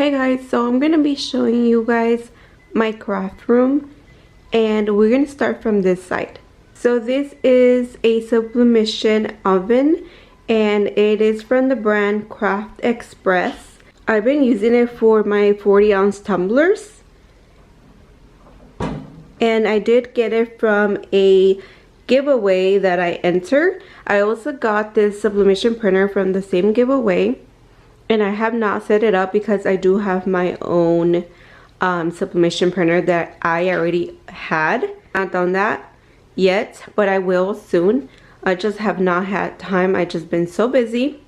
Hey guys, so I'm gonna be showing you guys my craft room, and we're gonna start from this side. So this is a sublimation oven, and it is from the brand Craft Express. I've been using it for my 40-ounce tumblers, and I did get it from a giveaway that I entered. I also got this sublimation printer from the same giveaway, and I have not set it up because I do have my own sublimation printer that I already had. Not done that yet, but I will soon. I just have not had time. I just been so busy.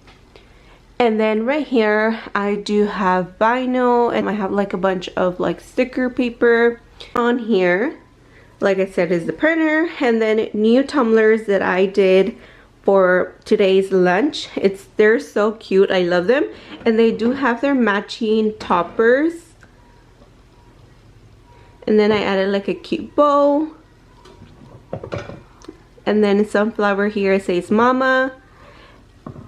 And then right here I do have vinyl, and I have like a bunch of like sticker paper on here. Like I said, is the printer, and then new tumblers that I did for today's lunch. They're so cute. I love them, and they do have their matching toppers. And then I added like a cute bow, and then sunflower here says mama.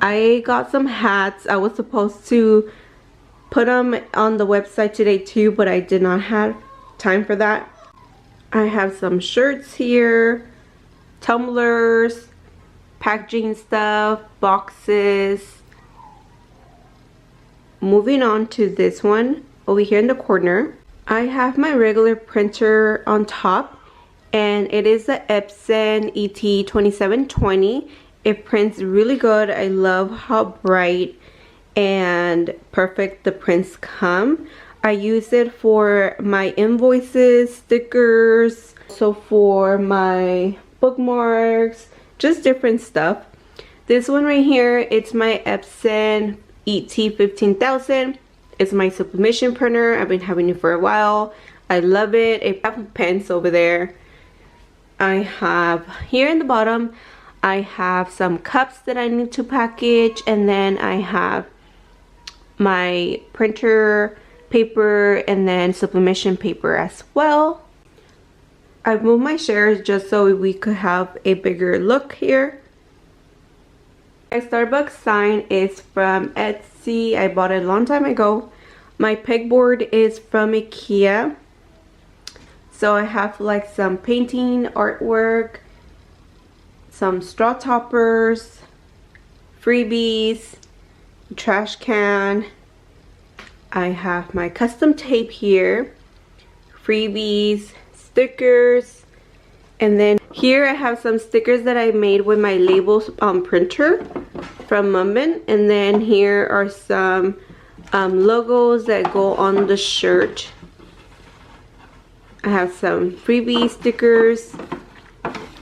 I got some hats. I was supposed to put them on the website today too, but I did not have time for that. I have some shirts here, tumblers, packaging stuff, boxes. Moving on to this one over here in the corner, I have my regular printer on top, and it is the Epson ET2720. It prints really good. I love how bright and perfect the prints come. I use it for my invoices, stickers, so for my bookmarks, just different stuff. This one right here, it's my Epson ET15000. It's my sublimation printer. I've been having it for a while. I love it. I have pens over there. I have here in the bottom, I have some cups that I need to package, and then I have my printer paper and then sublimation paper as well. I've moved my chairs just so we could have a bigger look here. My Starbucks sign is from Etsy. I bought it a long time ago. My pegboard is from IKEA. So I have like some painting artwork, some straw toppers, freebies, trash can. I have my custom tape here, freebies, stickers, and then here I have some stickers that I made with my labels printer from Mummin, and then here are some logos that go on the shirt. I have some freebie stickers,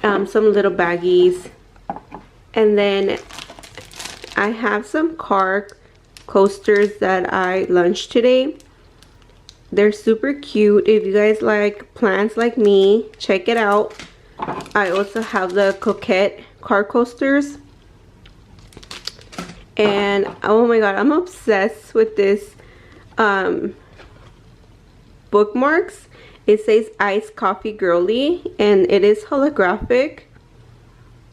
some little baggies, and then I have some car coasters that I lunched today. They're super cute. If you guys like plants like me, check it out. I also have the Coquette car coasters, and oh my god, I'm obsessed with this bookmarks. It says iced coffee girly, and it is holographic.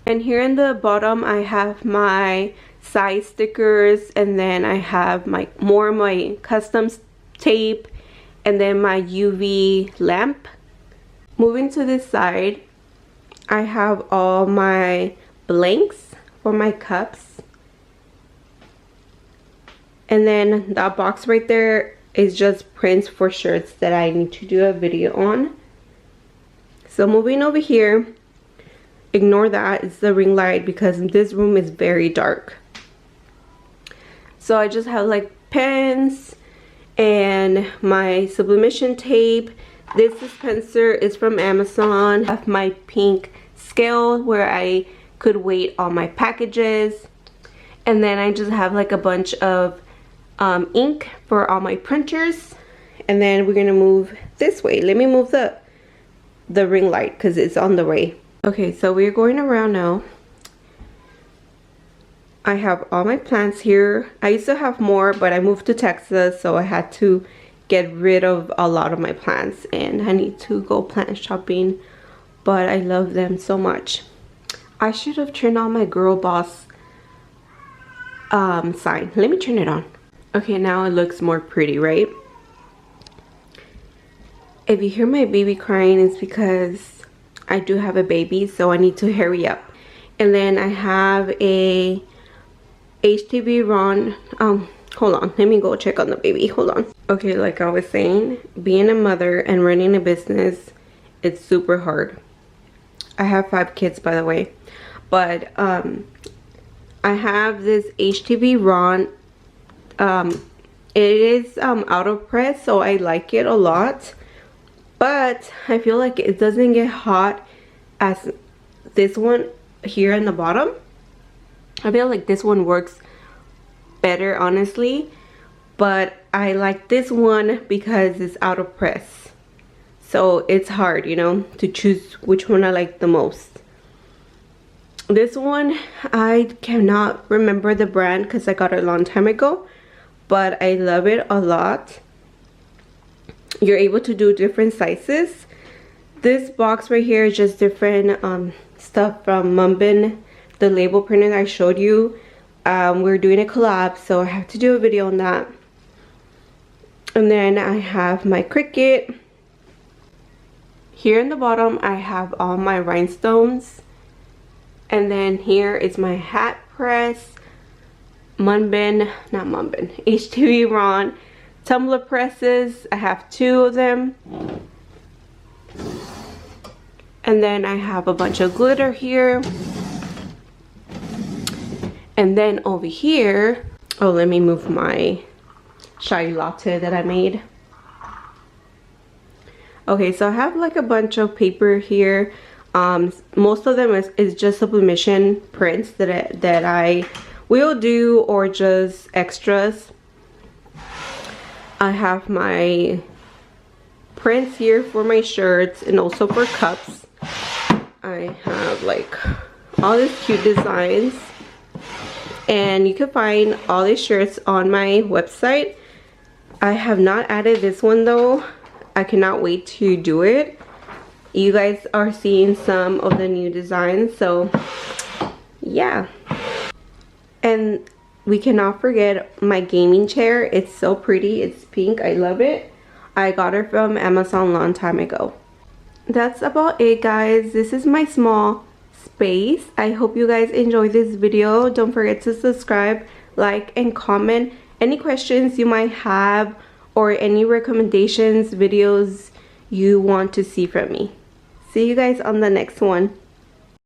And here in the bottom I have my size stickers, and then I have my custom tape, and then my UV lamp. Moving to this side, I have all my blanks for my cups, and then that box right there is just prints for shirts that I need to do a video on. So moving over here, ignore that, it's the ring light because this room is very dark. So I just have like pens and my sublimation tape. This dispenser is from Amazon. I have my pink scale where I could weight all my packages, and then I just have like a bunch of ink for all my printers. And then we're gonna move this way. Let me move the ring light because it's on the way. Okay, so we're going around now. I have all my plants here. I used to have more, but I moved to Texas, so I had to get rid of a lot of my plants, and I need to go plant shopping, but I love them so much. I should have turned on my girl boss sign. Let me turn it on. Okay, now it looks more pretty, right? If you hear my baby crying, it's because I do have a baby, so I need to hurry up. And then I have a HTV Ron. Hold on, let me go check on the baby. Hold on. Okay, like I was saying, being a mother and running a business, it's super hard. I have 5 kids, by the way, but I have this HTV Ron. It is out of press, so I like it a lot, but I feel like it doesn't get hot as this one here in the bottom. I feel like this one works better, honestly, but I like this one because it's out of press, so it's hard, you know, to choose which one I like the most. This one, I cannot remember the brand because I got it a long time ago, but I love it a lot. You're able to do different sizes. This box right here is just different stuff from Mumbin, the label printer that I showed you. We're doing a collab, so I have to do a video on that. And then I have my Cricut. Here in the bottom I have all my rhinestones, and then here is my hat press, HTV Ron tumbler presses. I have 2 of them. And then I have a bunch of glitter here. And then over here, oh, let me move my chai latte that I made. Okay, so I have like a bunch of paper here. Most of them is just sublimation prints that I will do, or just extras. I have my prints here for my shirts and also for cups. I have like all these cute designs, and you can find all these shirts on my website. I have not added this one though. I cannot wait to do it. You guys are seeing some of the new designs, so yeah. And we cannot forget my gaming chair. It's so pretty. It's pink. I love it. I got it from Amazon a long time ago. That's about it, guys. This is my small space. I hope you guys enjoyed this video. Don't forget to subscribe, like, and comment any questions you might have, or any recommendations, videos you want to see from me. See you guys on the next one.